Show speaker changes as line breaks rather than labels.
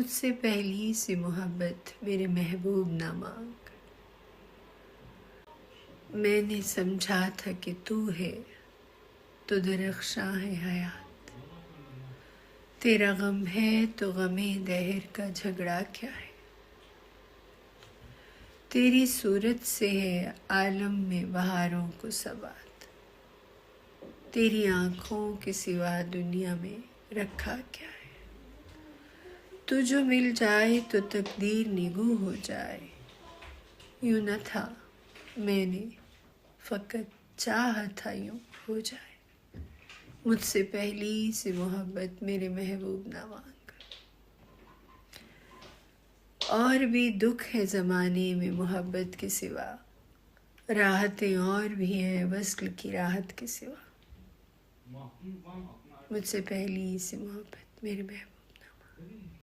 मुझसे पहली सी मोहब्बत मेरे महबूब ना मांग। मैंने समझा था कि तू है तो दरख्शां है हयात। तेरा गम है तो गमे दहर का झगड़ा क्या है। तेरी सूरत से है आलम में बहारों को सबात। तेरी आँखों के सिवा दुनिया में रखा क्या है। तू जो मिल जाए तो तकदीर निगू हो जाए। यूं न था मैंने फ़कत चाहा था यूं हो जाए। मुझसे पहली सी मोहब्बत मेरे महबूब ना मांग। और भी दुख है ज़माने में मोहब्बत के सिवा। राहतें और भी हैं वस्ल की राहत के सिवा। मुझसे पहली सी मोहब्बत मेरे महबूब।